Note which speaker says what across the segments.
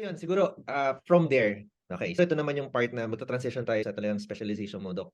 Speaker 1: yun, siguro, from there, okay. So ito naman yung part na magta-transition tayo sa talagang specialization mo, Doc.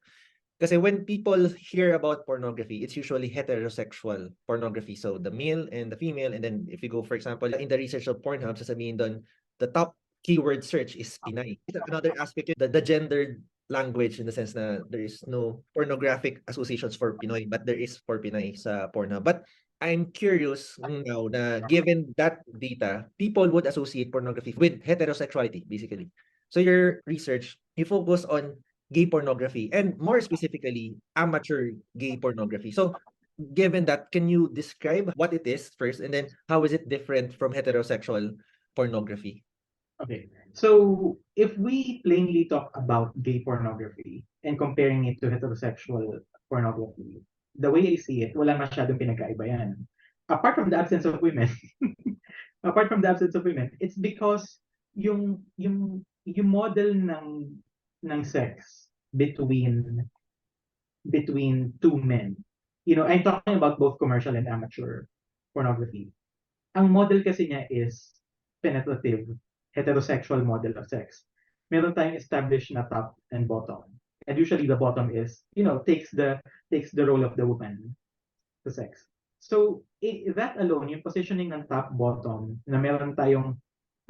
Speaker 1: Kasi when people hear about pornography, it's usually heterosexual pornography. So the male and the female, and then if you go, for example, in the research of Pornhub, sasabihin doon, the top keyword search is Pinay. Another aspect yun, the gendered language in the sense na there is no pornographic associations for Pinoy, but there is for Pinay sa Pornhub. But I'm curious now na given that data, people would associate pornography with heterosexuality, basically. So your research, you focus on gay pornography and more specifically amateur gay pornography. So given that, can you describe what it is first and then how is it different from heterosexual pornography?
Speaker 2: Okay. So if we plainly talk about gay pornography and comparing it to heterosexual pornography, the way I see it, wala masyadong pinagkaiba yan. Apart from the absence of women, it's because yung model ng sex between two men. I'm talking about both commercial and amateur pornography. Ang model kasi niya is penetrative, heterosexual model of sex. Meron tayong established na top and bottom. And usually the bottom is, takes the role of the woman, the sex. So that alone, yung positioning ng top bottom na meron tayong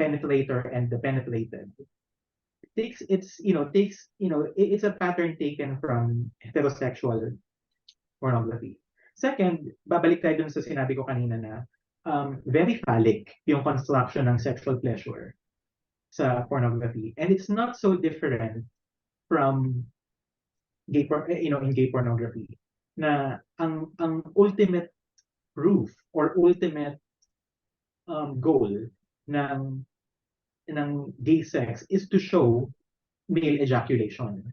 Speaker 2: penetrator and the penetrated, it's a pattern taken from heterosexual pornography. Second, babalik tayo dun sa sinabi ko kanina na very phallic yung construction ng sexual pleasure sa pornography. And it's not so different from in gay pornography na ang ultimate proof or ultimate goal ng gay sex is to show male ejaculation.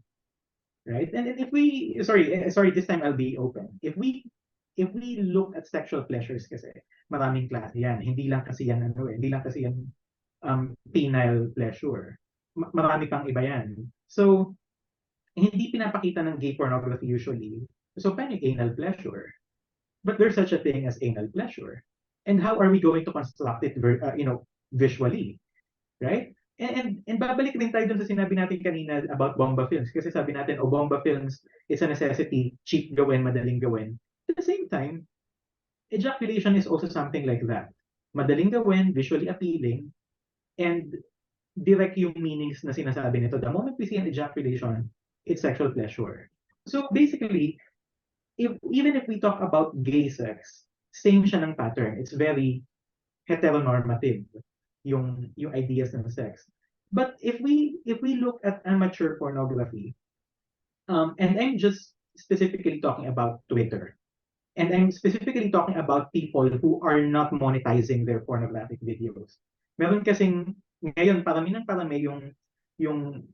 Speaker 2: Right? And if we sorry, this time I'll be open. If we look at sexual pleasures kasi maraming klase yan. Hindi lang kasi yan penile pleasure. Marami pang iba yan. So hindi pinapakita ng gay pornography usually. So paano yung anal pleasure? But there's such a thing as anal pleasure. And how are we going to construct it visually? Right? And babalik din tayo dun sa sinabi natin kanina about bomba films. Kasi sabi natin, bomba films is a necessity, cheap gawin, madaling gawin. At the same time, ejaculation is also something like that. Madaling gawin, visually appealing, and direct yung meanings na sinasabi nito. The moment we see an ejaculation, it's sexual pleasure. So basically, even if we talk about gay sex, same siya ng pattern. It's very heteronormative. Yung ideas ng sex. But if we look at amateur pornography, and I'm just specifically talking about Twitter, and I'm specifically talking about people who are not monetizing their pornographic videos. Meron kasing ngayon parami yung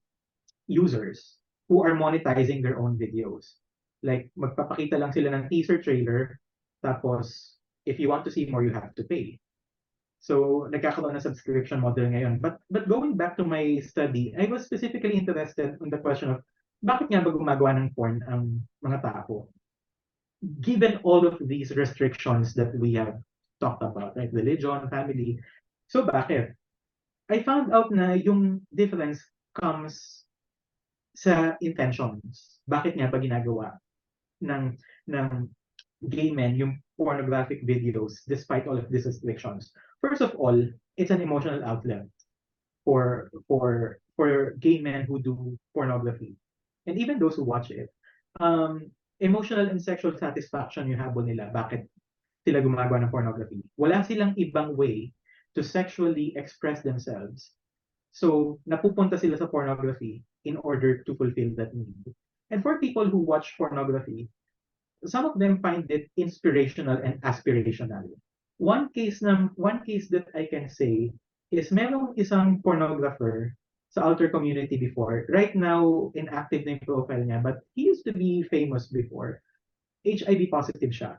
Speaker 2: users who are monetizing their own videos. Like magpapakita lang sila ng teaser trailer, tapos if you want to see more, you have to pay. So, nagkakaroon ng subscription model ngayon. But going back to my study, I was specifically interested in the question of bakit nga ba gumagawa ng porn ang mga tao? Given all of these restrictions that we have talked about, right? Religion, family. So, bakit? I found out na yung difference comes sa intentions. Bakit nga ba ginagawa ng gay men yung pornographic videos despite all of these restrictions? First of all, it's an emotional outlet for gay men who do pornography. And even those who watch it. Emotional and sexual satisfaction yung habol nila. Bakit sila gumagawa ng pornography? Wala silang ibang way to sexually express themselves. So, napupunta sila sa pornography in order to fulfill that need. And for people who watch pornography, some of them find it inspirational and aspirational. One case that I can say is merong isang pornographer sa alter community before. Right now, inactive na yung profile niya, but he used to be famous before. HIV positive siya.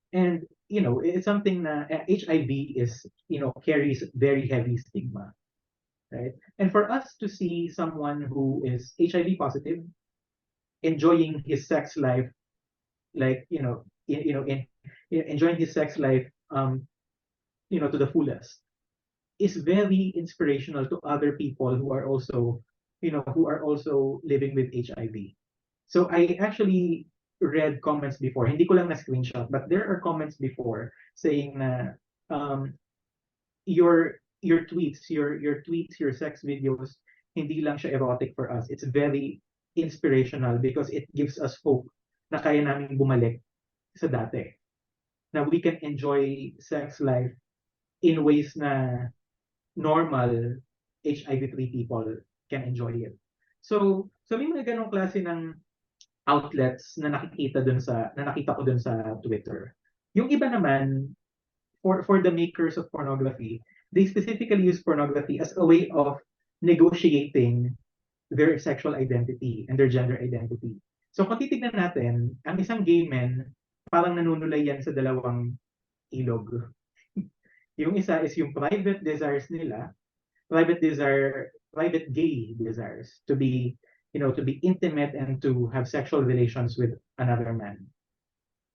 Speaker 2: And, it's something na HIV is, carries very heavy stigma. Right? And for us to see someone who is HIV positive, enjoying his sex life, like, enjoying his sex life, to the fullest. is very inspirational to other people who are also, who are also living with HIV. So I actually read comments before, hindi ko lang na screenshot, but there are comments before saying na um, your sex videos, hindi lang siya erotic for us. It's very inspirational because it gives us hope na kaya namin bumalik sa dati. Na we can enjoy sex life in ways na normal HIV-free people can enjoy it. So may mga ganong klase ng outlets na nakita ko dun sa Twitter. Yung iba naman, for the makers of pornography, they specifically use pornography as a way of negotiating their sexual identity and their gender identity. So kung titignan natin, ang isang gay man, parang nanunulay yan sa dalawang ilog. Yung isa is yung private desires nila, private gay desires to be, to be intimate and to have sexual relations with another man.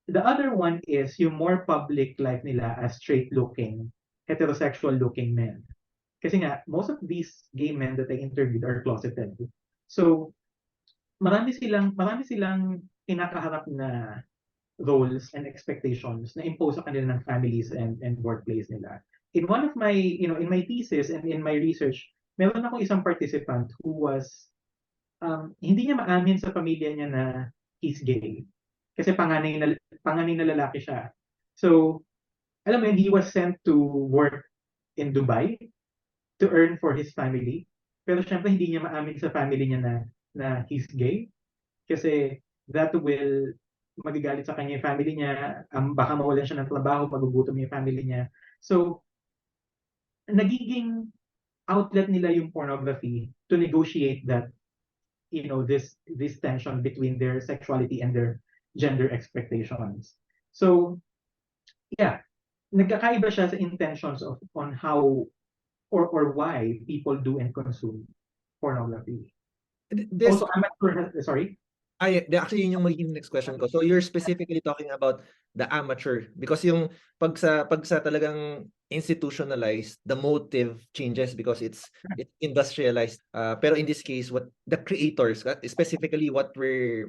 Speaker 2: The other one is yung more public life nila as straight-looking, heterosexual-looking men. Kasi nga, most of these gay men that I interviewed are closeted. So, marami silang kinakaharap na roles and expectations na impose sa kanila ng families and workplace nila. In one of my, in my thesis and in my research, meron akong isang participant who was, hindi niya maamin sa pamilya niya na he's gay. Kasi panganay na lalaki siya. So, alam mo yun, he was sent to work in Dubai to earn for his family. Pero syempre, hindi niya maamin sa family niya na he's gay. Kasi that will magagalit sa kanya yung family niya, baka mawalan siya ng trabaho, magugutom yung family niya. So, nagiging outlet nila yung pornography to negotiate that, this tension between their sexuality and their gender expectations. So, yeah, nagkakaiba siya sa intentions on how or why people do and consume pornography.
Speaker 1: This
Speaker 2: Also, I'm not sure, sorry?
Speaker 1: actually yun yung magiging next question ko. So you're specifically talking about the amateur because yung pag sa talagang institutionalized, the motive changes because it's industrialized. Pero in this case, what the creators, specifically what we're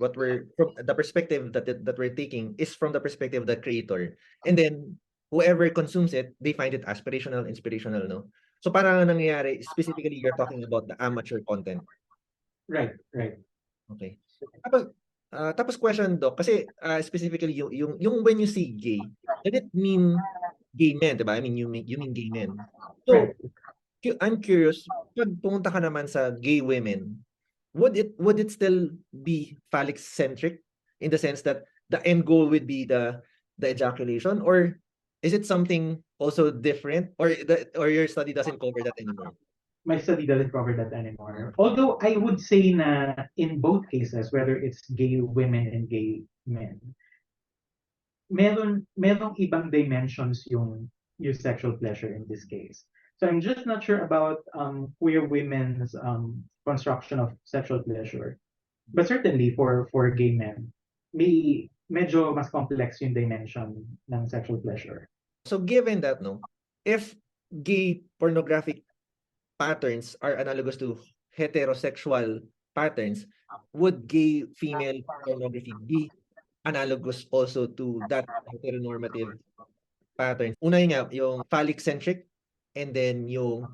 Speaker 1: from the perspective that we're taking is from the perspective of the creator. And then whoever consumes it, they find it aspirational, inspirational, no? So parang nangyayari, specifically you're talking about the amateur content.
Speaker 2: Right.
Speaker 1: Okay. Tapos question, Doc, kasi specifically yung when you say gay, does it mean gay men, 'di ba? I mean you mean gay men.
Speaker 2: Right.
Speaker 1: So I'm curious, pag pumunta ka naman sa gay women, would it still be phallic centric in the sense that the end goal would be the ejaculation, or is it something also different, or your study doesn't cover that anymore?
Speaker 2: My study doesn't cover that anymore. Although I would say na in both cases, whether it's gay women and gay men, merong ibang dimensions yung sexual pleasure in this case. So I'm just not sure about queer women's construction of sexual pleasure. But certainly for gay men, medyo mas complex yung dimension ng sexual pleasure.
Speaker 1: So given that, no, if gay pornographic patterns are analogous to heterosexual patterns, would gay female pornography be analogous also to that heteronormative pattern? Una yun nga, yung phallic-centric, and then yung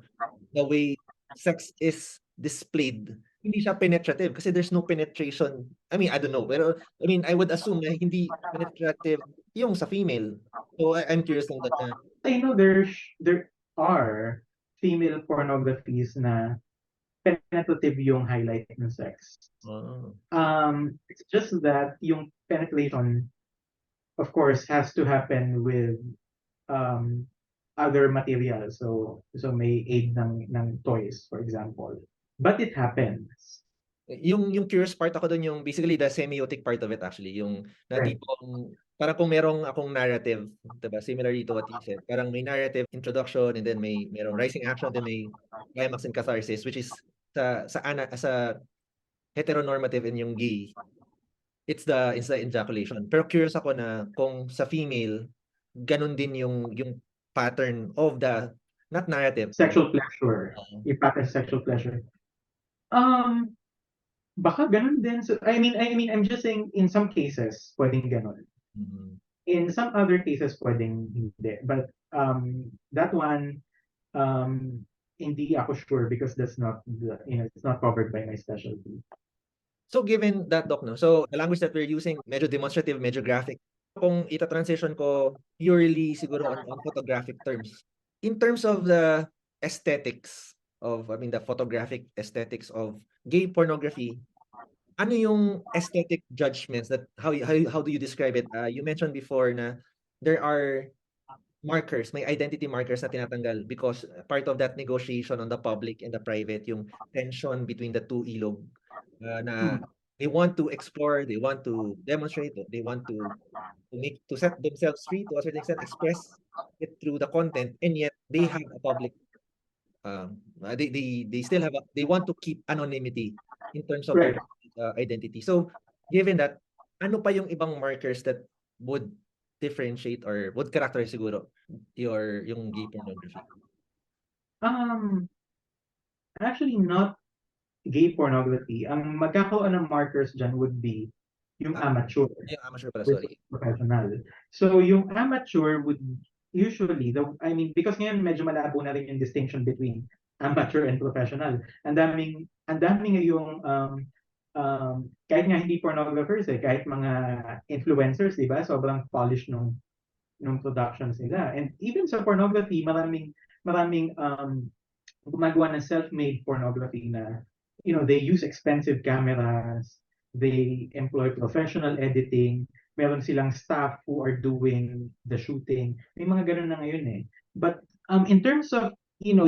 Speaker 1: the way sex is displayed. Hindi siya penetrative kasi there's no penetration. I mean, I don't know. Pero, I mean, I would assume na hindi penetrative yung sa female. So, I'm curious lang that na.
Speaker 2: I know there are female pornographies na penetrative yung highlight ng sex.
Speaker 1: Oh.
Speaker 2: It's just that yung penetration, of course, has to happen with other materials. So may aid ng toys, for example. But it happens.
Speaker 1: Yung curious part ako doon, yung basically the semiotic part of it actually, yung na
Speaker 2: Right.
Speaker 1: tipong parang kung merong akong narrative, 'di ba? Similarly to what you said. Parang may narrative introduction, and then merong rising action, then may climax and catharsis, which is sa heteronormative and yung gay. It's the ejaculation. Pero curious ako na kung sa female ganun din yung pattern of the Not narrative.
Speaker 2: Sexual pleasure.
Speaker 1: Oo.
Speaker 2: Yung package sexual pleasure. Um, Baka ganun din. So, I mean, I'm just saying in some cases, pwedeng ganun.
Speaker 1: Mhm.
Speaker 2: In some other cases, pwedeng hindi. But that one, hindi ako sure because that's not, it's not covered by my specialty.
Speaker 1: So given that, Doc, no? So the language that we're using, medyo demonstrative, medyo graphic. Kung ita-transition ko purely siguro on photographic terms. In terms of the aesthetics of, I mean, the photographic aesthetics of gay pornography, ano yung aesthetic judgments that how do you describe it? You mentioned before na there are markers, may identity markers na tinatanggal because part of that negotiation on the public and the private, yung tension between the two ilog, na
Speaker 2: Hmm.
Speaker 1: they want to explore, they want to demonstrate, they want to set themselves free to a certain extent, express it through the content, and yet they have a public, they still have they want to keep anonymity in terms of their
Speaker 2: Right.
Speaker 1: identity. So given that, ano pa yung ibang markers that would differentiate or would characterize siguro yung gay pornography?
Speaker 2: Um, Actually, not gay pornography. Ang magkakaroon ng markers dyan would be yung
Speaker 1: Ah,
Speaker 2: amateur
Speaker 1: yung amateur pala,
Speaker 2: versus
Speaker 1: sorry.
Speaker 2: professional. So yung amateur would usually, I mean, because ngayon medyo malabo na rin yung distinction between amateur and professional. Ang daming yung kahit nga hindi pornographers kahit mga influencers, di ba? Sobrang polished nung productions nila. And even sa pornography, maraming gumagawa ng self-made pornography na, they use expensive cameras, they employ professional editing, meron silang staff who are doing the shooting. May mga ganun na ngayon eh. But in terms of, yung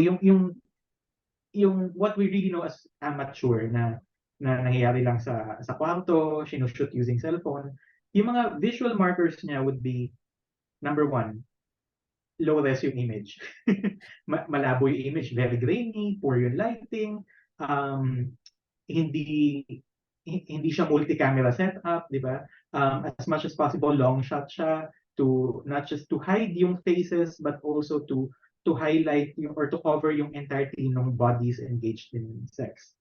Speaker 2: what we really know as amateur na nangyayari lang sa kwarto, sinushoot using cellphone, yung mga visual markers niya would be, number one, low res yung image. Malabo yung image, very grainy, poor yung lighting, um, hindi hindi siya multi-camera setup, di ba? As much as possible, long shot siya to not just to hide yung faces but also to highlight yung or to cover yung entirety ng bodies engaged in sex.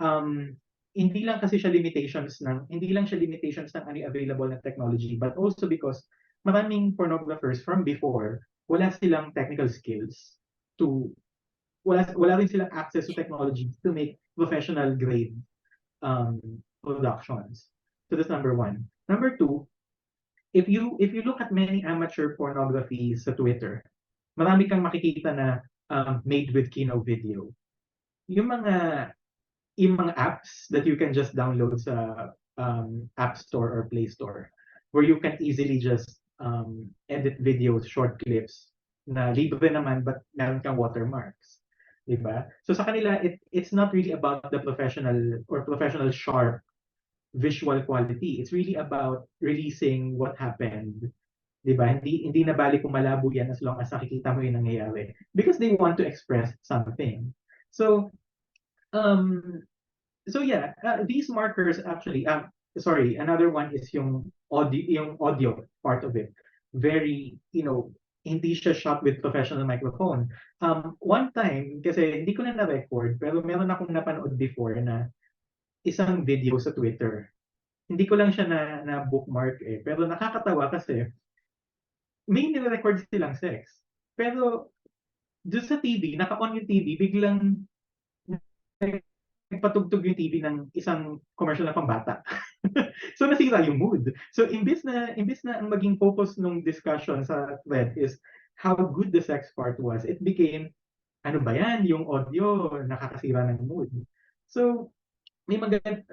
Speaker 2: Um, hindi lang siya limitations ng ano available na technology but also because maraming pornographers from before wala silang technical skills to wala rin silang access to technology to make professional grade um, productions. So that's number one. Number two, if you look at many amateur pornography sa Twitter, marami kang makikita na made with Kino video. Yung mga apps that you can just download sa App Store or Play Store, where you can easily just edit videos, short clips na libre naman but meron kang watermarks. Diba? So sa kanila, it's not really about the professional sharp visual quality. It's really about releasing what happened. Diba? Hindi na bali kung malabo yan as long as nakikita mo yung nangyayari. Because they want to express something. So, um, yeah, these markers actually, sorry, another one is yung audio part of it. Very, hindi siya shot with professional microphone. One time, kasi hindi ko na na-record, pero meron akong napanood before na isang video sa Twitter. Hindi ko lang siya na bookmark pero nakakatawa kasi may nire-record silang sex. Pero doon sa TV, naka-on yung TV, biglang nagpatugtog yung TV ng isang commercial na pambata. So nasira yung mood. So imbis na ang maging focus ng discussion sa thread is how good the sex part was, it became, ano ba yan, yung audio, nakakasira ng mood. So may mga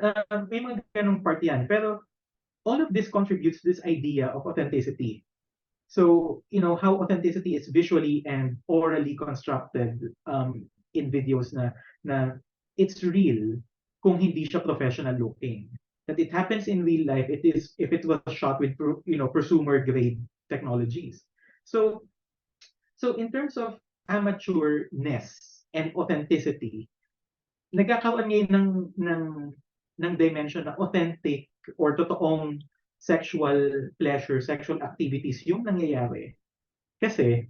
Speaker 2: ganong part yan. Pero all of this contributes to this idea of authenticity. So, how authenticity is visually and orally constructed in videos na it's real kung hindi siya professional looking. That it happens in real life, it is if it was shot with prosumer grade technologies. So in terms of amateurness and authenticity, nagkakaroon ngayon ng dimension na authentic or totoong sexual pleasure, sexual activities yung nangyayari. Kasi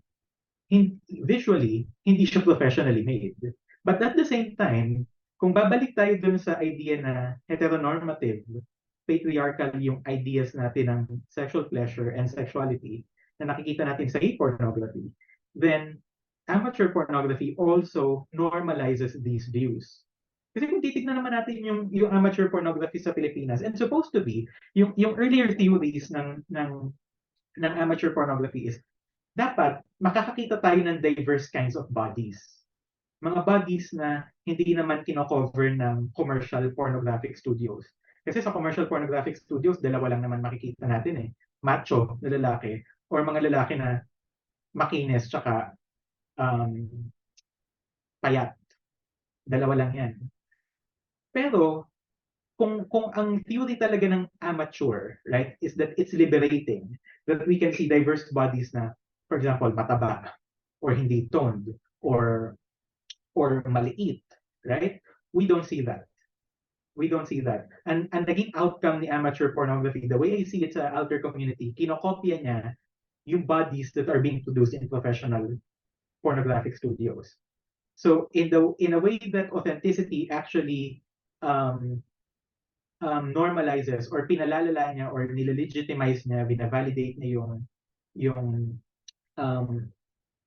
Speaker 2: visually, hindi siya professionally made. But at the same time, kung babalik tayo dun sa idea na heteronormative, patriarchal yung ideas natin ng sexual pleasure and sexuality na nakikita natin sa gay pornography, then amateur pornography also normalizes these views. Kasi kung titignan naman natin yung amateur pornography sa Pilipinas, and supposed to be, yung earlier theories ng amateur pornography is dapat makakakita tayo ng diverse kinds of bodies. Mga bodies na hindi naman kino-cover ng commercial pornographic studios. Kasi sa commercial pornographic studios, dalawa lang naman makikita natin eh. Macho na lalaki or mga lalaki na makinis tsaka payat. Dalawa lang yan. Pero kung ang theory talaga ng amateur, right, is that it's liberating, that we can see diverse bodies na, for example, mataba, or hindi toned, or maliit, right? We don't see that. We don't see that. And naging outcome ni amateur pornography, the way I see it sa alter community, kinokopya niya yung bodies that are being produced in professional pornographic studios. So in a way that authenticity actually normalizes or pinalalala niya or nililegitimize niya, binavalidate niya yung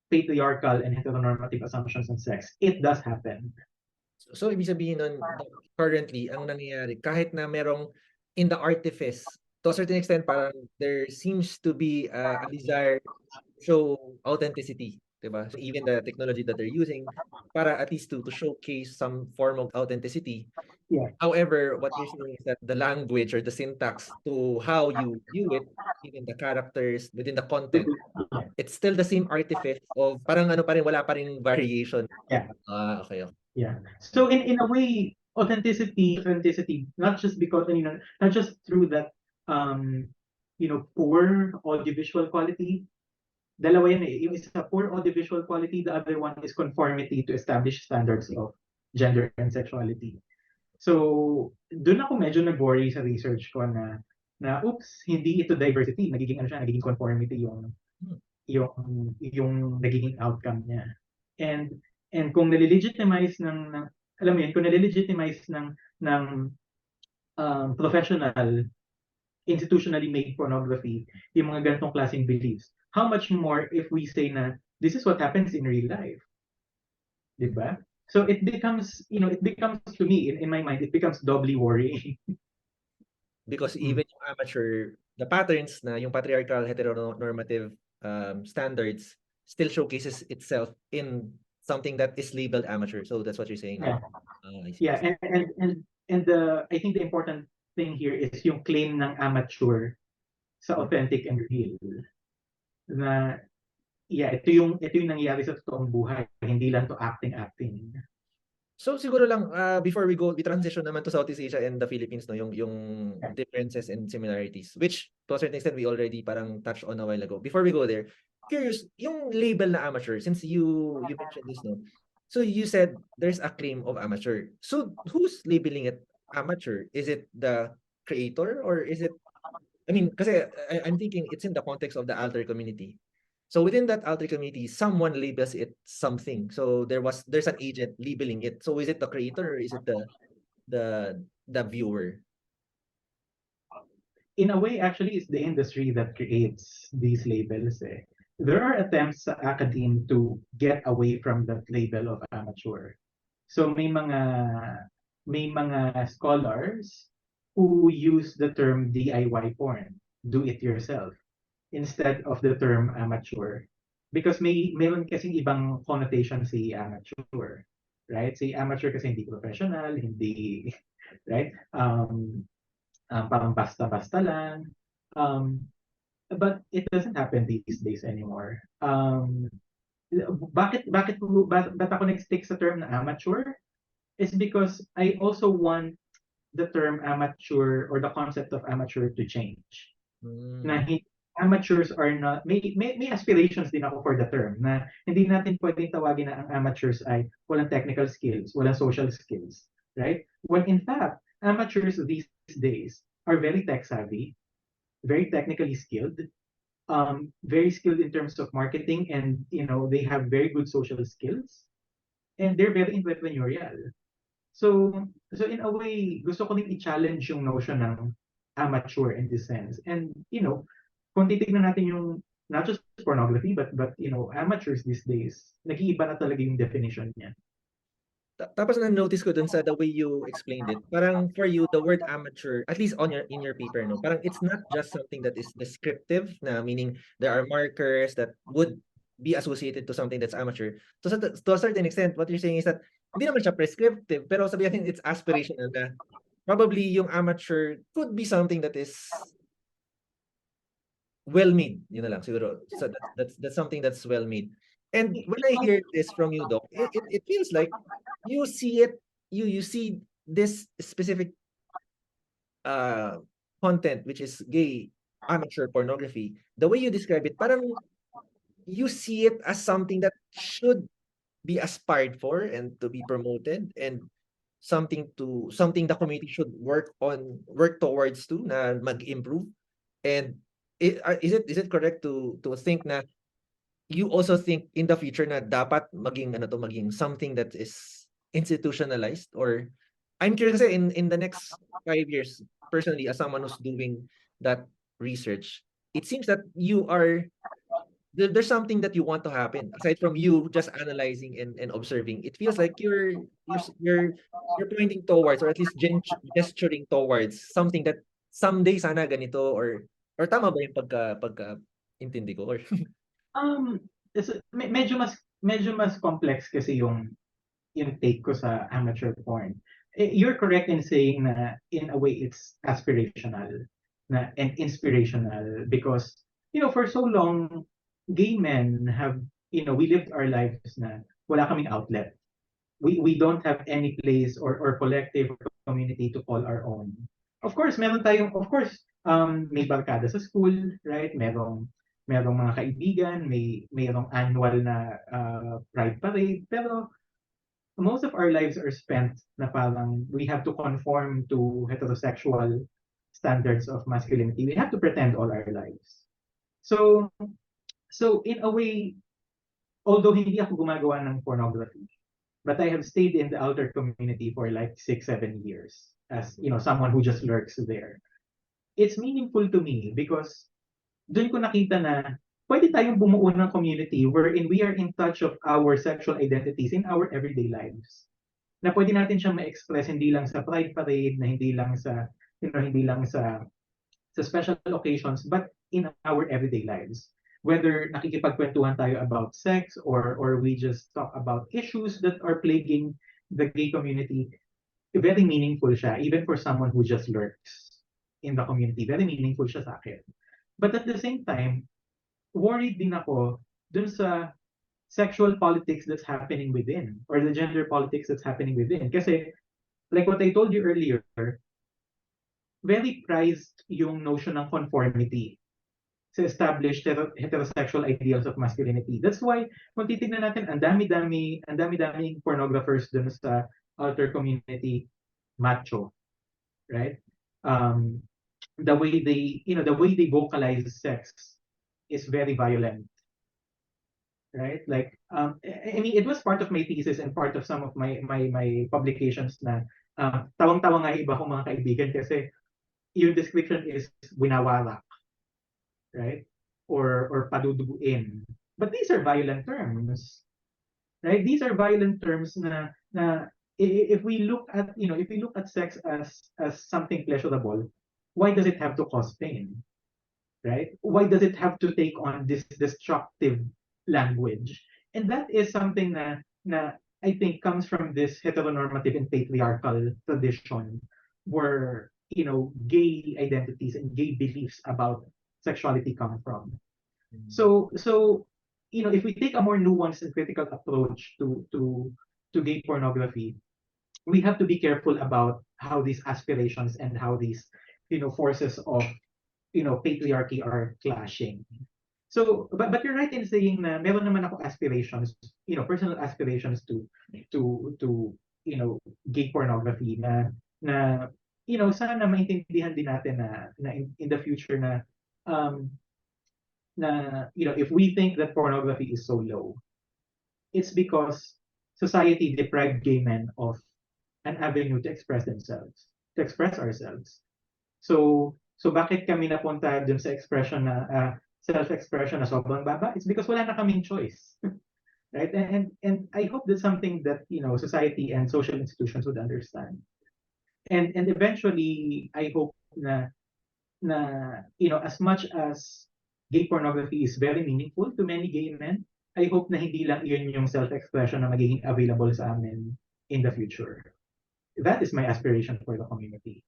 Speaker 2: patriarchal and heteronormative assumptions on sex. It does happen.
Speaker 1: So ibig sabihin nun, currently, ang nangyayari, kahit na merong in the artifice, to a certain extent, parang there seems to be a desire to show authenticity, diba? So even the technology that they're using, para at least to showcase some form of authenticity.
Speaker 2: Yeah.
Speaker 1: However, what you're saying is that the language or the syntax to how you view it, even the characters within the content, it's still the same artifice of parang ano pa rin, wala pa rin variation.
Speaker 2: Yeah.
Speaker 1: Okay.
Speaker 2: Yeah. So in a way, authenticity, not just because, not just through that, poor audiovisual quality. Dalawa yan eh. Yung isa poor audiovisual quality, the other one is conformity to established standards of gender and sexuality. So, doon ako medyo nag-worry sa research ko na oops, hindi ito diversity, nagiging conformity yung nagiging outcome niya. And kung nalilegitimize alam mo yun, kung nalilegitimize ng professional, institutionally made pornography, yung mga ganitong klaseng beliefs, how much more if we say na this is what happens in real life? Diba? So it becomes to me, in my mind, it becomes doubly worrying.
Speaker 1: Because even yung amateur, the patterns na yung patriarchal heteronormative standards still showcases itself in something that is labeled amateur. So that's what you're saying.
Speaker 2: Yeah.
Speaker 1: I see.
Speaker 2: Yeah, and I think the important thing here is yung claim ng amateur sa authentic and real. Na ito yung nangyayari sa totoong buhay, hindi lang to acting.
Speaker 1: So siguro lang before we transition naman to Southeast Asia and the Philippines, no, yung differences and similarities, which to a certain extent we already parang touched on a while ago. Before we go there, curious, yung label na amateur, since you mentioned this, no? So you said there's a claim of amateur. So who's labeling it amateur? Is it the creator or is it, I mean, kasi I'm thinking it's in the context of the alter community. So within that alter community, someone labels it something. So there's an agent labeling it. So is it the creator or is it the viewer?
Speaker 2: In a way, actually, it's the industry that creates these labels. There are attempts sa academe to get away from that label of amateur. So may mga scholars who use the term DIY porn, do it yourself, instead of the term amateur. Because meron kasing ibang connotation si amateur, right? Si amateur kasi hindi professional, hindi, right? Parang basta-basta lang. But it doesn't happen these days anymore. Bakit ako nag-stick sa term na amateur? Is because I also want the term amateur or the concept of amateur to change. Na amateurs are not, may aspirations din ako for the term na hindi natin pwedeng tawagin na ang amateurs ay walang technical skills, walang social skills, right? When in fact, amateurs these days are very tech savvy, very technically skilled, very skilled in terms of marketing, and they have very good social skills, and they're very entrepreneurial. So in a way, gusto ko din i-challenge yung notion ng amateur in this sense. And kung titignan natin yung not just pornography, but amateurs these days, nag-iiba na talaga yung definition niya.
Speaker 1: Tapos na-notice ko dun sa the way you explained it, parang for you, the word amateur, at least in your paper, no, parang it's not just something that is descriptive, na meaning there are markers that would be associated to something that's amateur. To a certain extent, what you're saying is that hindi naman siya prescriptive, pero sabihin it's aspirational na probably yung amateur could be something that is well-made. Yun na lang siguro. So that's something that's well-made. And when I hear this from you, Doc, it feels like you see it, you see this specific content, which is gay amateur pornography. The way you describe it, parang you see it as something that should be aspired for and to be promoted, and something the community should work towards to na mag-improve. And is it correct to think na you also think in the future na dapat maging something that is institutionalized? Or I'm curious kasi in the next 5 years, personally, as someone who's doing that research, it seems that there's something that you want to happen aside from you just analyzing and observing. It feels like you're pointing towards, or at least gesturing towards something that someday sana ganito, or tama ba yung pagka intindi ko? Or
Speaker 2: Um, medyo mas complex kasi yung take ko sa amateur porn. You're correct in saying na in a way it's aspirational and inspirational, because for so long gay men have we lived our lives na wala kaming outlet. We don't have any place or collective or community to call our own. Of course, may barkada sa school, right? Merong mga kaibigan, mayroong annual na pride parade, pero most of our lives are spent na parang we have to conform to heterosexual standards of masculinity. We have to pretend all our lives. So in a way, although hindi ako gumagawa ng pornography, but I have stayed in the outer community for like 6-7 years as someone who just lurks there. It's meaningful to me because doon ko nakita na pwede tayong bumuo ng community wherein we are in touch of our sexual identities in our everyday lives. Na pwede natin siyang ma-express hindi lang sa pride parade, na hindi lang sa special occasions, but in our everyday lives. Whether nakikipagkwentuhan tayo about sex, or we just talk about issues that are plaguing the gay community, very meaningful siya, even for someone who just lurks in the community. Very meaningful siya sa akin. But at the same time, worried din ako dun sa sexual politics that's happening within, or the gender politics that's happening within. Kasi, like what I told you earlier, very prized yung notion ng conformity sa established heterosexual ideals of masculinity. That's why, kung titignan natin, ang dami-daming pornographers dun sa outer community, macho, right? The way they vocalize sex is very violent, right? Like, I mean, it was part of my thesis and part of some of my publications na tawang-tawa nga iba kong mga kaibigan kasi yung description is winawarak, right? Or paduduguin. But these are violent terms, right? These are violent terms na if we look at sex as something pleasurable, why does it have to cause pain? Right? Why does it have to take on this destructive language? And that is something na I think comes from this heteronormative and patriarchal tradition where gay identities and gay beliefs about sexuality come from. So if we take a more nuanced and critical approach to gay pornography, we have to be careful about how these aspirations and how these forces of patriarchy are clashing. So, but you're right in saying na meron naman ako aspirations, personal aspirations to gay pornography na sana maintindihan din natin na in the future na if we think that pornography is so low, it's because society deprived gay men of an avenue to express themselves, to express ourselves. So bakit kami napunta dun sa expression na self-expression na sobrang baba? It's because wala na kaming choice. Right? And I hope that's something that society and social institutions would understand. And eventually I hope na as much as gay pornography is very meaningful to many gay men, I hope na hindi lang yun yung self-expression na magiging available sa amin in the future. That is my aspiration for the community.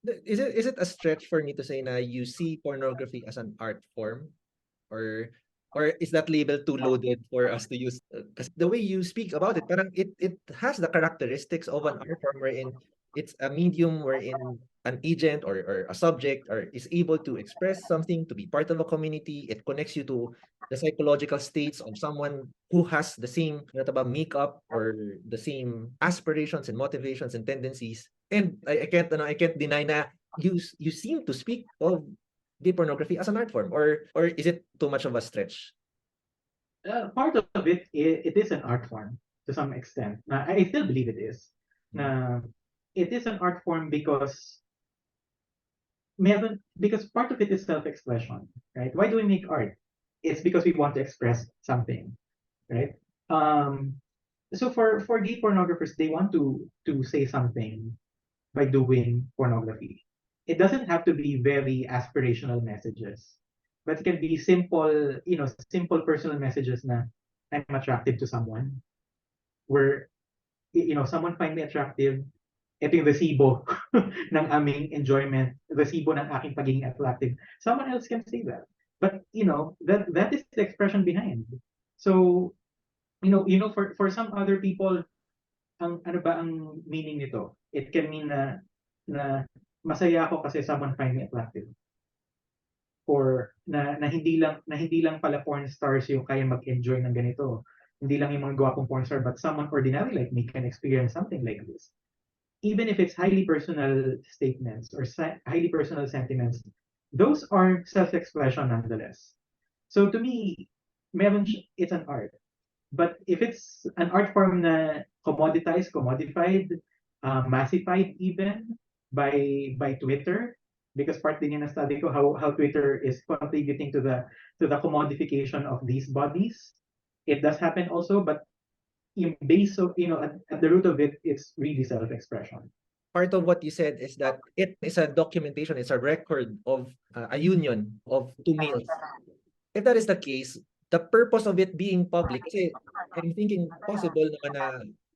Speaker 1: Is it a stretch for me to say na you see pornography as an art form, or is that label too loaded for us to use? Because the way you speak about it, parang it has the characteristics of an art form wherein it's a medium wherein an agent or a subject or is able to express something, to be part of a community. It connects you to the psychological states of someone who has the same makeup or the same aspirations and motivations and tendencies. And I can't deny na you seem to speak of gay pornography as an art form, or is it too much of a stretch?
Speaker 2: Part of it is an art form to some extent. I still believe it is. It is an art form because part of it is self-expression, right? Why do we make art? It's because we want to express something, right? So for gay pornographers, they want to say something by doing pornography. It doesn't have to be very aspirational messages, but it can be simple personal messages na I'm attracted to someone, where someone find me attractive. Ito yung resibo ng aming enjoyment, resibo ng aking pagiging attractive. Someone else can say that. But that is the expression behind. So for some other people, ano ba ang meaning nito? It can mean na masaya ako kasi someone find me attractive. Or na hindi lang pala porn stars yung kaya mag-enjoy ng ganito. Hindi lang yung mga gwapong porn star, but someone ordinary like me can experience something like this. Even if it's highly personal statements or highly personal sentiments, those are self-expression nonetheless. So to me, it's an art. But if it's an art form na commoditized, commodified, massified even by Twitter, because part din yung study ko how Twitter is contributing to the commodification of these bodies. It does happen also, but yung base of at the root of it, it's really self-expression.
Speaker 1: Part of what you said is that it is a documentation, it's a record of a union of two males. If that is the case, the purpose of it being public, kasi I'm thinking possible naman na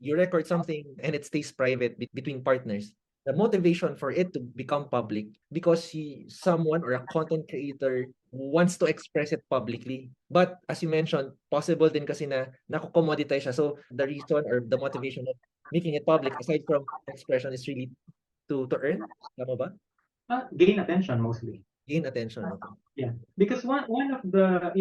Speaker 1: you record something and it stays private between partners. The motivation for it to become public because someone or a content creator wants to express it publicly. But as you mentioned, possible din kasi na nako-commoditize siya. So the reason or the motivation of making it public aside from expression is really to earn. Tama ba?
Speaker 2: Gain attention mostly.
Speaker 1: Gain attention. Okay.
Speaker 2: Yeah, because one of the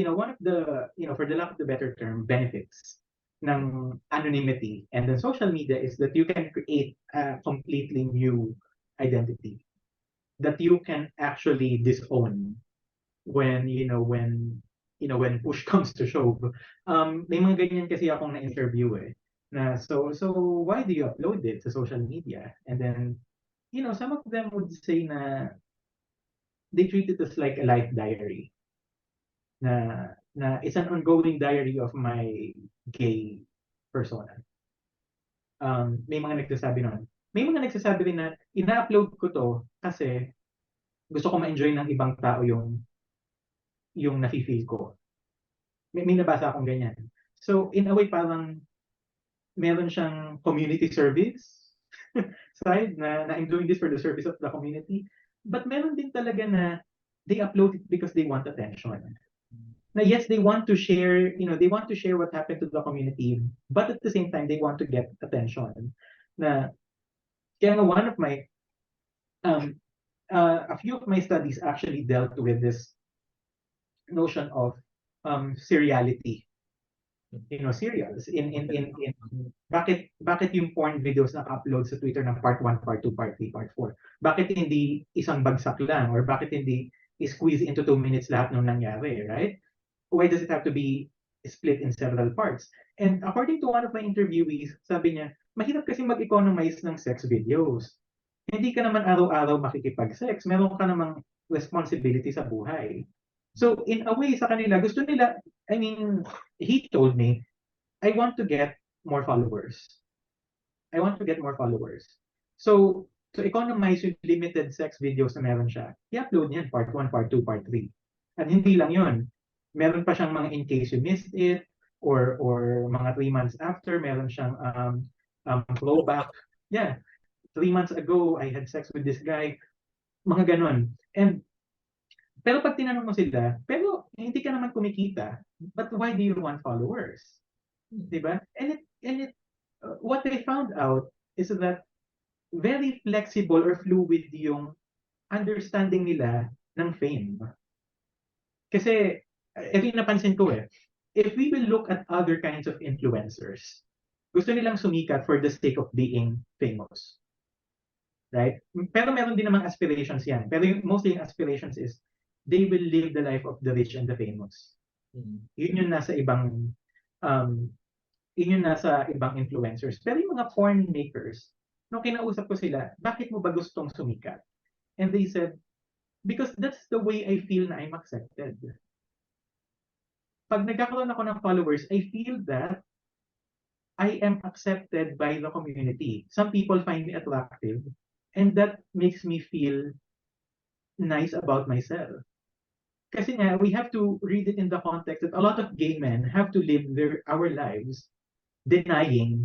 Speaker 2: for the lack of the better term, benefits ng anonymity and the social media is that you can create a completely new identity that you can actually disown when push comes to shove. May mga ganyan kasi akong na-interview na so why do you upload it to social media? And then some of them would say na they treat it as like a life diary. Na it's an ongoing diary of my gay persona. May mga nagsasabi nun. May mga nagsasabi rin na ina-upload ko to kasi gusto ko ma-enjoy ng ibang tao yung nafe-feel ko. May nabasa akong ganyan. So in a way parang meron siyang community service side na I'm doing this for the service of the community. But meron din talaga na they upload it because they want attention. Now, yes, they want to share, what happened to the community, but at the same time, they want to get attention. Na, kaya nga one of my, a few of my studies actually dealt with this notion of seriality. Serials bakit yung porn videos na upload sa Twitter ng part 1, part 2, part 3, part 4? Bakit hindi isang bagsak lang, or bakit hindi i-squeeze into 2 minutes lahat ng nangyari, right? Why does it have to be split in several parts? And according to one of my interviewees, sabi niya, mahirap kasi mag-economize ng sex videos. Hindi ka naman araw-araw makikipag-sex. Meron ka namang responsibility sa buhay. So, in a way, sa kanila, gusto nila, I mean, he told me, I want to get more followers. I want to get more followers. So, to economize yung limited sex videos na meron siya, i-upload niyan, part 1, part 2, part 3. At hindi lang yun. Meron pa siyang mga in case you missed it, or mga 3 months after, meron siyang throwback. Yeah, 3 months ago, I had sex with this guy. Mga ganon. Pero pag tinanong mo sila, pero hindi ka naman kumikita, but why do you want followers? Diba? What they found out is that very flexible or fluid yung understanding nila ng fame. Kasi, ito yung napansin ko if we will look at other kinds of influencers, gusto nilang sumikat for the sake of being famous. Right? Pero meron din namang aspirations yan. Pero mostly yung aspirations is, they will live the life of the rich and the famous. Yun yung nasa ibang influencers. Pero yung mga porn makers, nung kinausap ko sila, bakit mo ba gustong sumikat? And they said, because that's the way I feel na I'm accepted. Pag nagkakaroon ako ng followers, I feel that I am accepted by the community. Some people find me attractive, and that makes me feel nice about myself. Kasi nga, we have to read it in the context that a lot of gay men have to live our lives denying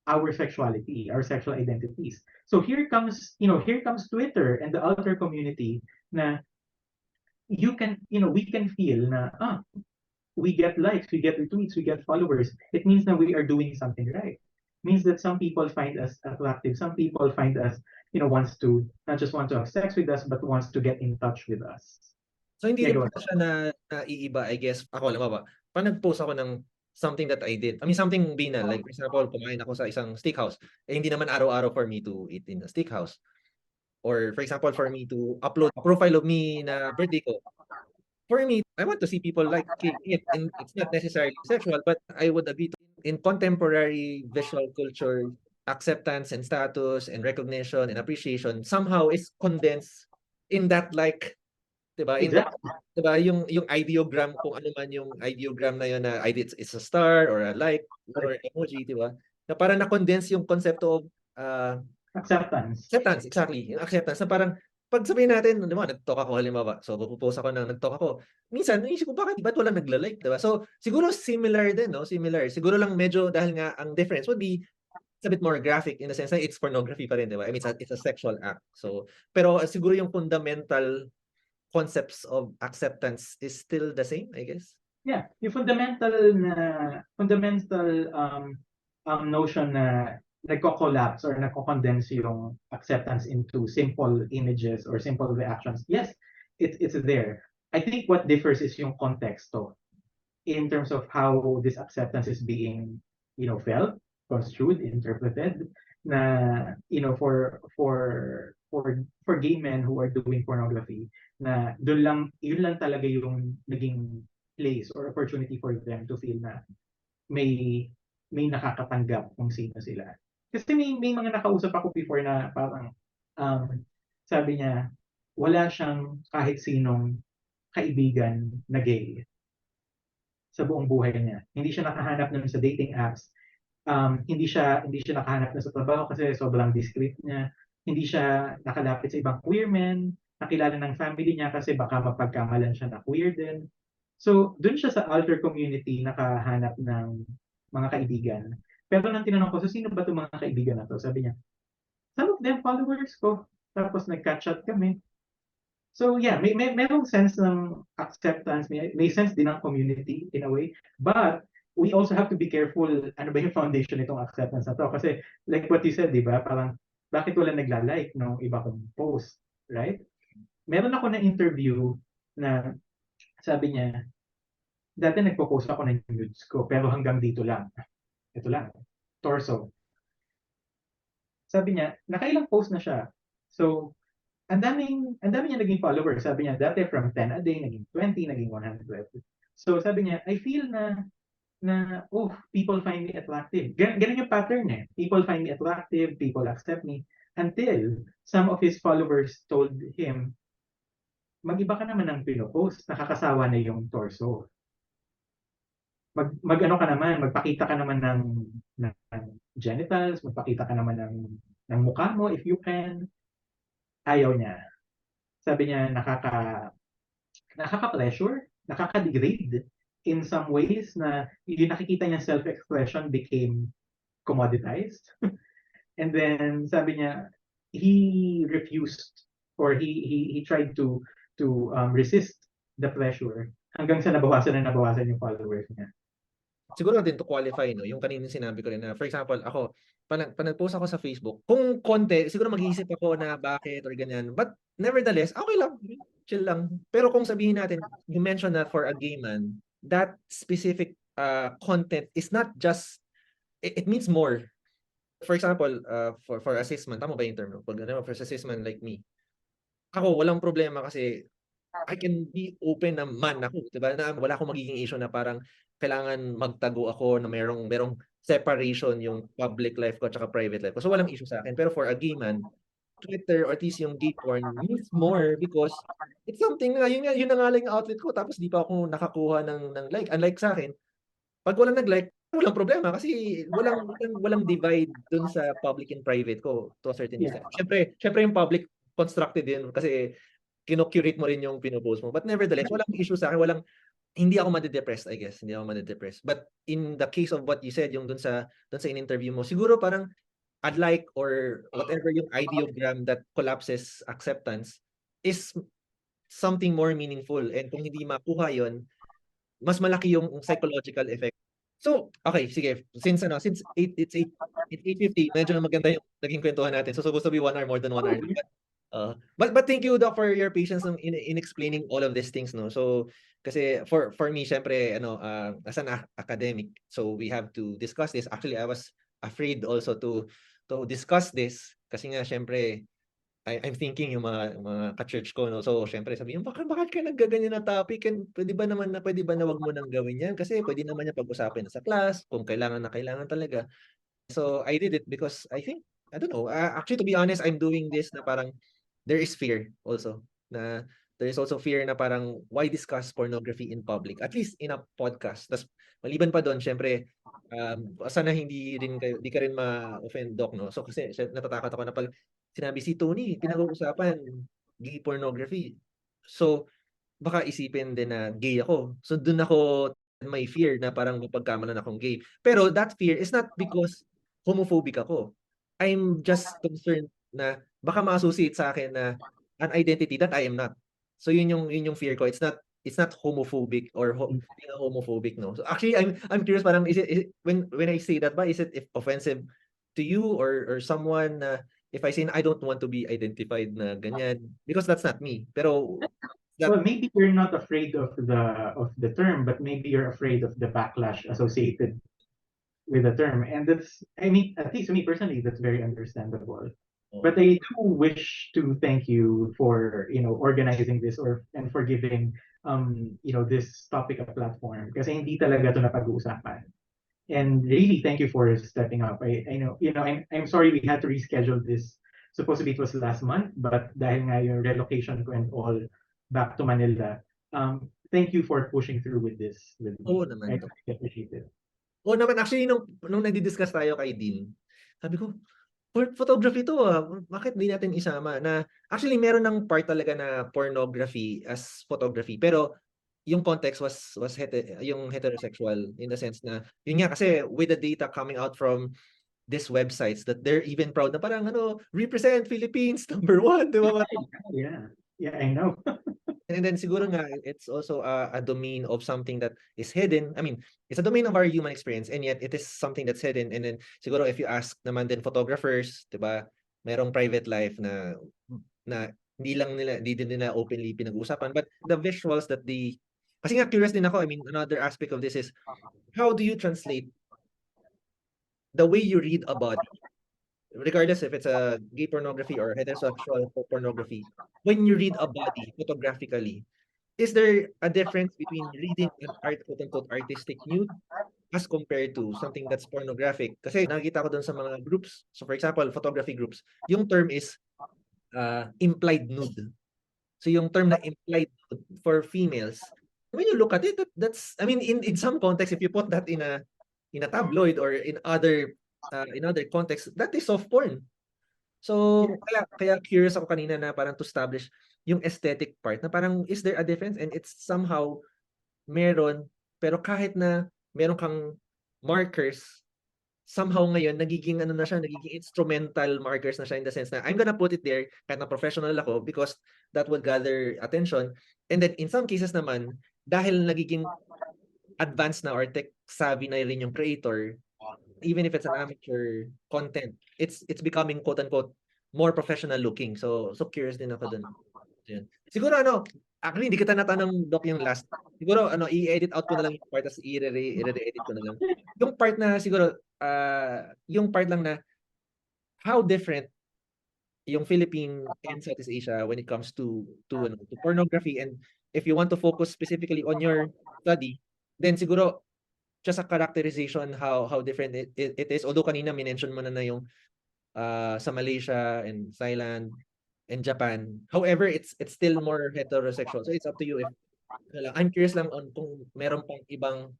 Speaker 2: our sexuality, our sexual identities. So here comes Twitter and the alter community na we can feel na, we get likes, we get retweets, we get followers. It means that we are doing something right. It means that some people find us attractive. Some people find us, wants to, not just want to have sex with us, but wants to get in touch with us.
Speaker 1: So hindi rin pala siya na iiba, I guess. Ako, alam mo ba, pag nag-post ako ng something that I did, I mean something banal, like for example, kumain ako sa isang steakhouse, hindi naman araw-araw for me to eat in a steakhouse. Or for example, for me to upload a profile of me na birthday ko. For me, I want to see people like it, and it's not necessarily sexual, but I would agree in contemporary visual culture, acceptance and status and recognition and appreciation somehow is condensed in that, like, diba? In that, diba, yung ideogram, kung ano man yung ideogram na yun, na it's a star or a like or emoji, diba? Na parang na-condense yung konsepto of
Speaker 2: acceptance.
Speaker 1: Acceptance, exactly. Yung acceptance na parang pag sabihin natin, di ba, nag-talk ako halimbawa, so pupost ako ng nag-talk ako. Minsan, naisip ko, ba't wala nagla-like, di ba? So, siguro similar din, no? Similar. Siguro lang medyo dahil nga ang difference would be it's a bit more graphic in the sense na it's pornography pa rin, di ba? I mean, it's a sexual act. So, pero siguro yung fundamental concepts of acceptance is still the same, I guess.
Speaker 2: Yeah, yung fundamental notion na nagko-collapse or nagko-condense yung acceptance into simple images or simple reactions. Yes, it's there. I think what differs is yung konteksto in terms of how this acceptance is being, felt, construed, interpreted. Na, for gay men who are doing pornography, na yun lang talaga yung naging place or opportunity for them to feel na may nakakatanggap kung sino sila. Kasi may mga nakausap ako before na parang sabi niya, wala siyang kahit sinong kaibigan na gay sa buong buhay niya. Hindi siya nakahanap nun sa dating apps. Hindi siya nakahanap na sa trabaho kasi sobrang discreet niya. Hindi siya nakalapit sa ibang queer men, nakilala ng family niya kasi baka mapagkamalan siya na queer din. So, dun siya sa alter community nakahanap ng mga kaibigan. Pero nang tinanong ko, so sino ba itong mga kaibigan na to? Sabi niya, some of them followers ko. Tapos nag-catch up kami. So yeah, merong sense ng acceptance, may sense din ng community in a way. But we also have to be careful, ano ba yung foundation nitong acceptance na to? Kasi like what you said, di ba? Parang, bakit wala nagla-like ng iba kong post? Right? Meron ako na interview na sabi niya, dati nagpo-post ako ng nudes ko, pero hanggang dito lang. Ito lang, torso. Sabi niya, nakailang post na siya. So, ang dami niya naging followers. Sabi niya, dati from 10 a day, naging 20, naging 100. So sabi niya, I feel oh, people find me attractive. Ganun yung pattern eh. People find me attractive, people accept me. Until some of his followers told him, mag-iba ka naman ng pinopost, nakakasawa na yung torso. Mag-ano ka naman, magpakita ka naman ng genitals, magpakita ka naman ng mukha mo if you can. Ayaw niya. Sabi niya, nakaka-pressure, nakaka-degrade in some ways na yung nakikita niya self-expression became commoditized. And then sabi niya, he refused or he tried to resist the pressure hanggang sa nabawasan yung followers niya.
Speaker 1: Siguro din to qualify, no, yung kaninang sinabi ko rin na, for example, ako, pag nag-post ako sa Facebook, kung konti, siguro mag-iisip ako na bakit or ganyan. But nevertheless, okay lang, chill lang. Pero kung sabihin natin, you mentioned that for a gay man, that specific content is not just, it means more. For example, for a cis man, tama ba yung term? No? Pag for a cis man like me, ako, walang problema kasi I can be open na man ako, 'di ba? Na wala akong magiging issue na parang kailangan magtago ako na merong separation yung public life ko at saka private life ko. So walang issue sa akin. Pero for a gay man, Twitter or at least yung gay porn means more because it's something na yun na nga lang yung outlet ko tapos di pa ako nakakuha ng like. Unlike sa akin, pag walang nag-like, walang problema kasi walang divide dun sa public and private ko to a certain extent. Syempre yung public constructed din kasi kino-curate mo rin yung pino-post mo. But nevertheless, walang issue sa akin, hindi ako made-depressed, I guess. Hindi ako made-depressed. But in the case of what you said, yung dun sa in-interview mo, siguro parang I'd like or whatever yung ideogram that collapses acceptance is something more meaningful. And kung hindi makuha yon, mas malaki yung psychological effect. So, okay, sige. Since 8:50, medyo maganda yung naging kwentuhan natin. So supposed to be 1 hour, more than 1 hour. But thank you, Doc, for your patience in explaining all of these things, no. So kasi for me, syempre, as an academic, so we have to discuss this. Actually, I was afraid also to discuss this kasi nga syempre I'm thinking yung mga ka-church ko, no. So syempre sabihin, bakit ka naggaganyan na topic, and pwede ba na wag mo nang gawin yan kasi pwede naman yan pag-usapin sa class kung kailangan na kailangan talaga. So I did it because I think, I don't know, actually to be honest, I'm doing this na parang there is fear also, na there is also fear na parang why discuss pornography in public, at least in a podcast. Tas maliban pa doon, syempre sana di ka rin ma-offend, Doc, no. So kasi natatakot ako na pag sinabi si Tony pinag-uusapan gay pornography, so baka isipin din na gay ako. So dun ako may fear na parang mapagkamalan akong gay. Pero that fear is not because homophobic ako. I'm just concerned na baka ma-associate sa akin na an identity that I am not. So yun yung fear ko. It's not homophobic or being homophobic, no. So actually I'm curious, parang is it when I say that ba, is it offensive to you or someone na if I say na I don't want to be identified na ganyan because that's not me. Pero
Speaker 2: Well, maybe you're not afraid of the term, but maybe you're afraid of the backlash associated with the term. And that's, I mean, at least to me personally, that's very understandable. But I do wish to thank you for, organizing this and for giving, this topic a platform. Kasi hindi talaga ito napag-uusapan. And really, thank you for stepping up. I know, I'm sorry we had to reschedule this. Supposedly it was last month, but dahil nga yung relocation went all back to Manila. Thank you for pushing through with this with me.
Speaker 1: Oo naman,
Speaker 2: I
Speaker 1: Doc.
Speaker 2: appreciate it.
Speaker 1: Oo naman, actually nung nagdi-discuss tayo kay Dean, sabi ko, photography to, bakit di natin isama na actually meron ng part talaga na pornography as photography, pero yung context was yung heterosexual in the sense na yun nga kasi with the data coming out from these websites that they're even proud na parang represent Philippines #1, di ba?
Speaker 2: Yeah, I know.
Speaker 1: And then siguro nga it's also a domain of something that is hidden. I mean, it's a domain of our human experience and yet it is something that's hidden. And then siguro if you ask naman din photographers, 'di ba? Merong private life na hindi din nila openly pinag-uusapan, but the visuals that kasi nga curious din ako. I mean, another aspect of this is how do you translate the way you read a body regardless if it's a gay pornography or heterosexual pornography, when you read a body photographically, is there a difference between reading an quote unquote artistic nude as compared to something that's pornographic? Kasi nakikita ko dun sa mga groups, so for example, photography groups, yung term is implied nude. So yung term na implied nude for females, when you look at it, that's, I mean, in some context, if you put that in a tabloid or in other contexts, that is soft porn. So kaya curious ako kanina na parang to establish yung aesthetic part na parang is there a difference, and it's somehow meron, pero kahit na meron kang markers, somehow ngayon nagiging ano na siya, nagiging instrumental markers na siya in the sense na I'm gonna put it there kahit na professional ako because that will gather attention. And then in some cases naman, dahil nagiging advanced na or tech savvy na rin yung creator, even if it's an amateur content, it's becoming quote unquote more professional looking. So curious din ako dun. Yun. Siguro ano, actually hindi kita natanong Doc yung last. Siguro ano, i-edit out ko na lang yung part tapos i-re-edit ko na lang. Yung part na siguro yung part lang na how different yung Philippine and Southeast Asia when it comes to pornography, and if you want to focus specifically on your study, then siguro just a characterization how different it is. Although kanina minention mo na yung sa Malaysia and Thailand and Japan. However, it's still more heterosexual. So it's up to you if I'm curious lang on kung meron pang ibang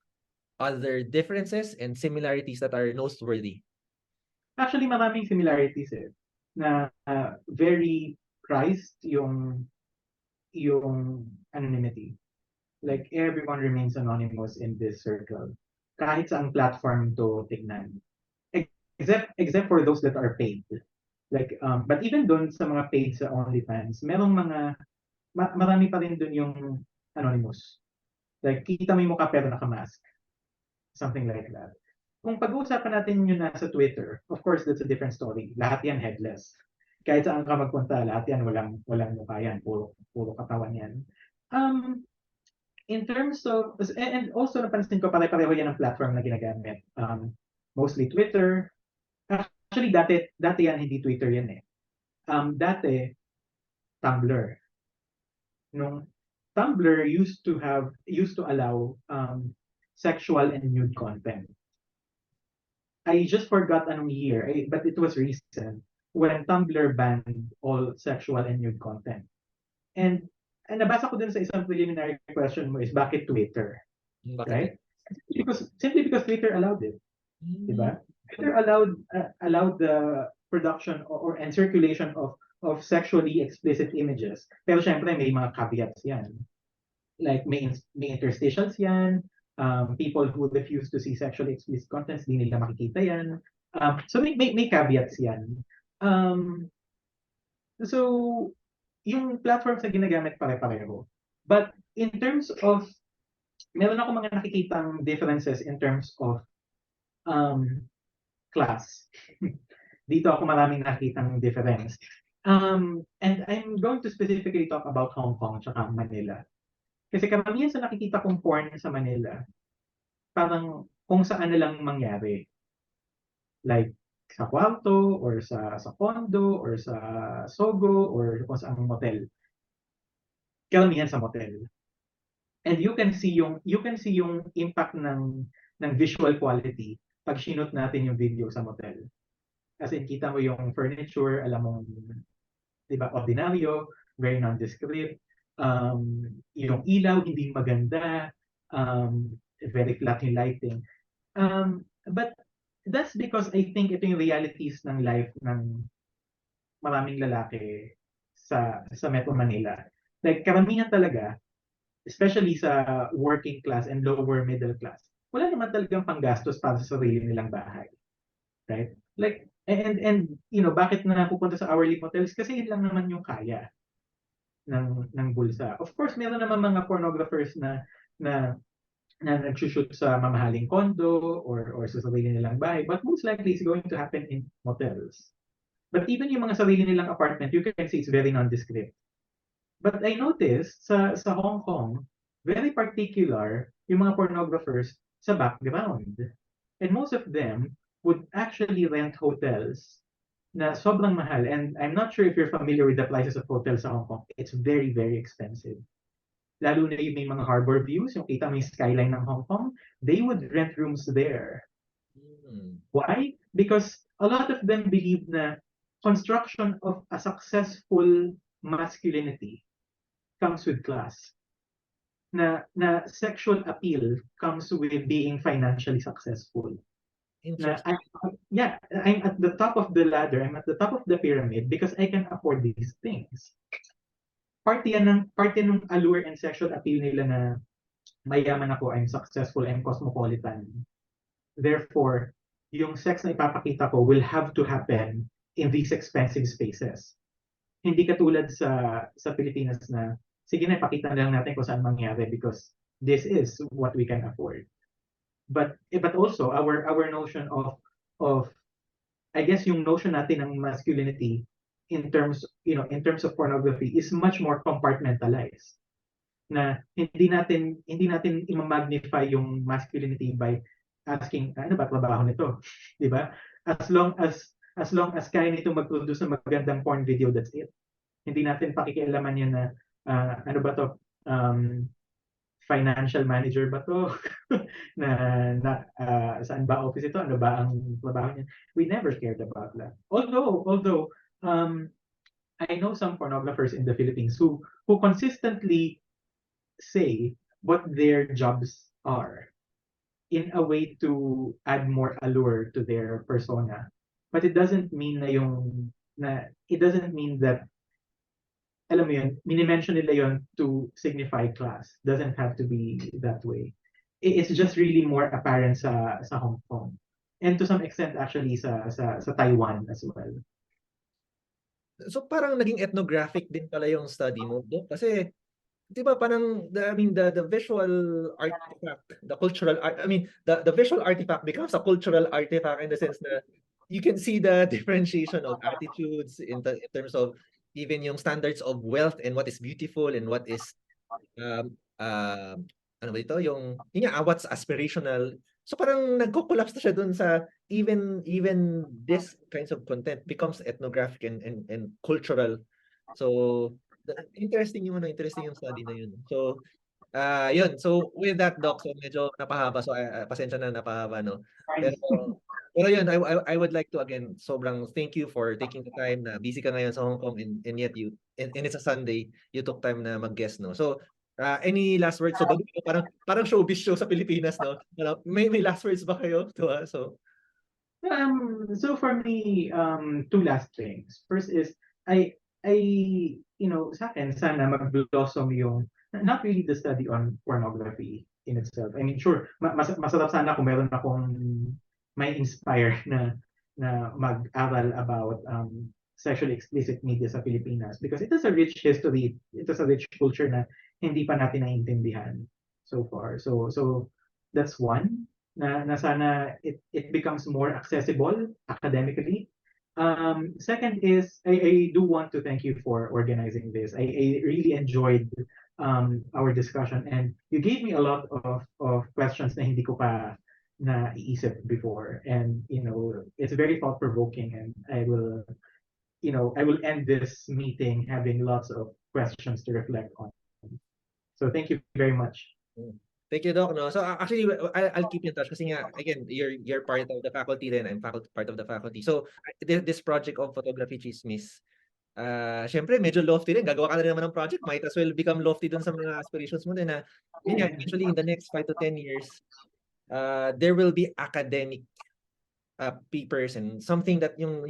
Speaker 1: other differences and similarities that are noteworthy.
Speaker 2: Actually, maraming similarities na very prized yung anonymity. Like everyone remains anonymous in this circle. Kahit saang platform to tignan. Except for those that are paid. Like but even doon sa mga paid sa OnlyFans, merong mga marami pa rin doon yung anonymous. Like kita mo yung mukha pero naka-mask. Something like that. Kung pag-uusapan natin yung nasa Twitter, of course that's a different story. Lahat yan headless. Kahit saan ka magpunta, lahat yan walang mukha yan, puro katawan yan. In terms of, and also napansin ko pare-pareho yan ang platform na ginagamit. Mostly Twitter. Actually, dati yan, hindi Twitter yan eh. Dati, Tumblr. Nung Tumblr used to allow sexual and nude content. I just forgot anong year, but it was recent when Tumblr banned all sexual and nude content. And nabasa ko din sa isang preliminary question mo is bakit Twitter? Right? Simply because Twitter allowed it. Diba? Twitter allowed the production and circulation of sexually explicit images. Pero syempre may mga caveats yan. Like may interstitials yan. People who refuse to see sexually explicit contents, di nila makikita yan. So may caveats yan. So yung platforms na ginagamit pare-pareho. But in terms of, meron ako mga nakikitang differences in terms of class. Dito ako maraming nakitang difference. And I'm going to specifically talk about Hong Kong tsaka Manila. Kasi karamihan sa nakikita kong porn sa Manila, parang kung saan na lang mangyari. Like sa kwarto, or sa condo, or sa Sogo, or kung saan motel. Karamihan sa motel. And you can see yung impact ng visual quality pag sinot natin yung video sa motel. As in, kita mo yung furniture, alam mo, di ba, ordinaryo, very nondescript. Yung ilaw, hindi maganda. Very flat yung lighting. But that's because I think ito yung realities ng life ng maraming lalaki sa Metro Manila. Like, karamihan talaga, especially sa working class and lower middle class, wala naman talagang panggastos para sa sarili nilang bahay. Right? Like, and you know, bakit na pupunta sa hourly motels? Kasi yun lang naman yung kaya ng bulsa. Of course, meron naman mga pornographers na nagsushoot sa mamahaling condo or sa sarili nilang bahay, but most likely it's going to happen in motels. But even yung mga sarili nilang apartment, you can see it's very nondescript. But I noticed sa Hong Kong, very particular yung mga pornographers sa background. And most of them would actually rent hotels na sobrang mahal. And I'm not sure if you're familiar with the prices of hotels sa Hong Kong. It's very, very expensive. Lalo na yung may mga harbor views, yung kita mo yung skyline ng Hong Kong, they would rent rooms there. Why? Because a lot of them believe na construction of a successful masculinity comes with class. Na sexual appeal comes with being financially successful. Na
Speaker 1: Interesting.
Speaker 2: I'm at the top of the ladder, I'm at the top of the pyramid because I can afford these things. Parte ng allure and sexual appeal nila na mayaman ako, I'm successful, I'm cosmopolitan. Therefore, yung sex na ipapakita ko will have to happen in these expensive spaces. Hindi katulad sa Pilipinas na, sige na, ipakita na lang natin kung saan mangyari because this is what we can afford. But also our notion of I guess yung notion natin ng masculinity in terms of pornography is much more compartmentalized. Na hindi natin i-magnify yung masculinity by asking ano ba trabaho nito, 'di ba? As long as kaya nito mag-produce ng magandang porn video, that's it. Hindi natin pakikialaman yun na ano ba to, financial manager ba to? Saan ba office ito? Ano ba ang trabaho niya? We never cared about that. Although I know some pornographers in the Philippines who consistently say what their jobs are in a way to add more allure to their persona. But it doesn't mean that alam mo yun, minimension nila yun to signify class. Doesn't have to be that way. It's just really more apparent sa Hong Kong. And to some extent actually sa Taiwan as well.
Speaker 1: So parang naging ethnographic din pala yung study mo, Dok? Kasi 'di ba parang the visual artifact, the cultural art, the visual artifact becomes a cultural artifact in the sense na you can see the differentiation of attitudes in terms of even yung standards of wealth and what is beautiful and what is um, uh, ano ba ito, yung nga, what's aspirational. So parang nagko-collapse na siya dun sa even this kinds of content becomes ethnographic and cultural. So interesting interesting yung study na yun. So yun. So with that, Doc, so medyo napahaba. So pasensya na napahaba, no. Pero yun, I would like to again sobrang thank you for taking the time na busy ka ngayon sa Hong Kong and yet and it's a Sunday, you took time na mag-guest, no. So any last words? So bago parang showbiz show sa Pilipinas, no. May last words ba kayo to so
Speaker 2: So for me, two last things. First is I sa akin sana mag-blossom yung not really the study on pornography in itself. I mean, sure, masarap sana kung meron akong may inspire na mag-aral about sexually explicit media sa Pilipinas because it has a rich history, it has a rich culture na hindi pa natin naiintindihan so far. So that's one na sana it becomes more accessible academically. Second is I do want to thank you for organizing this. I really enjoyed our discussion and you gave me a lot of questions na hindi ko pa naiisip before, and it's very thought provoking, and I will end this meeting having lots of questions to reflect on. So thank you very much.
Speaker 1: Thank you, Doc, no. So actually I'll keep in touch kasi nga again you're part of the faculty then I'm part of the faculty. So this project of Photography Chismis, syempre medyo lofty din. Gagawa ka na naman ng project, might as well become lofty dun sa mga aspirations mo din na yun nga, eventually in the next 5 to 10 years there will be academic papers and something that yung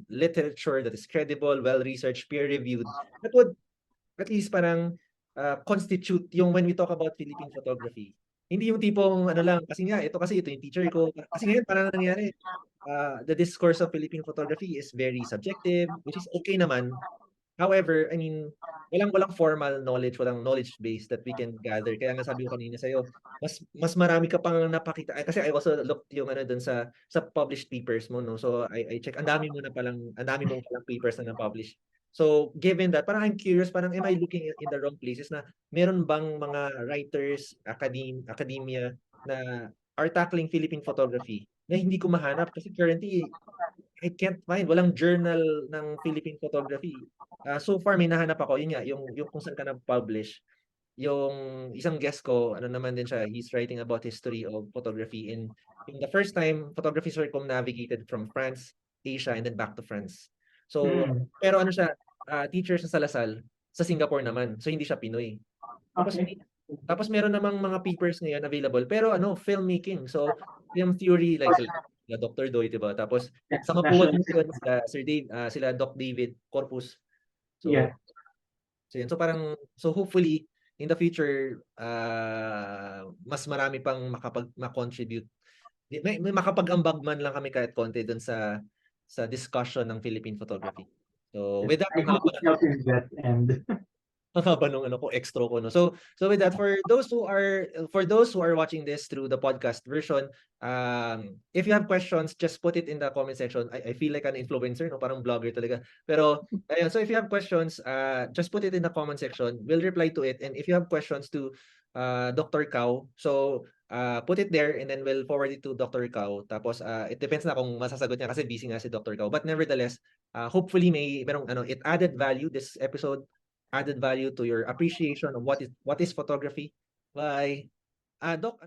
Speaker 1: literature that is credible, well researched, peer reviewed, that would at least parang constitute yung when we talk about Philippine photography. Hindi yung tipong ano lang, kasi nga ito yung teacher ko. Kasi ngayon parang nangyari, the discourse of Philippine photography is very subjective, which is okay naman. However, I mean, walang formal knowledge, walang knowledge base that we can gather. Kaya nga sabi ko kanina sa'yo, mas marami ka pang napakita. Kasi I also looked yung dun sa published papers mo, no. So I check, ang dami mong palang papers na na-publish. So given that, parang I'm curious, parang am I looking in the wrong places na meron bang mga writers, academia na are tackling Philippine photography na hindi ko mahanap kasi currently I can't find, walang journal ng Philippine photography. So far may nahanap ako, yun nga, yung kung saan ka nag-publish. Yung isang guest ko, ano naman din siya, he's writing about history of photography in the first time photography circumnavigated from France, Asia, and then back to France. So,
Speaker 2: Mm.
Speaker 1: pero ano siya, teacher sa Lasal, sa Singapore naman. So, hindi siya Pinoy. Tapos,
Speaker 2: Okay.
Speaker 1: tapos meron namang mga papers ngayon available, pero ano, filmmaking. So, film theory, like sila Dr. Doy, diba? Tapos,
Speaker 2: Yeah.
Speaker 1: sa Mapua
Speaker 2: National.
Speaker 1: din yun, sila Doc David Corpus.
Speaker 2: Yeah.
Speaker 1: So yun. So parang, so hopefully, in the future, mas marami pang ma-contribute. May makapag-ambag man lang kami kahit konti dun sa discussion ng Philippine photography. So with that,
Speaker 2: I
Speaker 1: ang
Speaker 2: hope
Speaker 1: haba
Speaker 2: it helps in that end.
Speaker 1: ang haba nung ano ko, extra ko, no. So with that, for those who are watching this through the podcast version, if you have questions, just put it in the comment section. I feel like an influencer, no, parang vlogger talaga. Pero ayun, so if you have questions, just put it in the comment section. We'll reply to it. And if you have questions to Dr. Cao, so put it there and then we'll forward it to Dr. Cao. Tapos it depends na kung masasagot niya kasi busy nga si Dr. Cao. But nevertheless, hopefully merong ano, it added value, this episode added value to your appreciation of what is photography. Bye. Doc,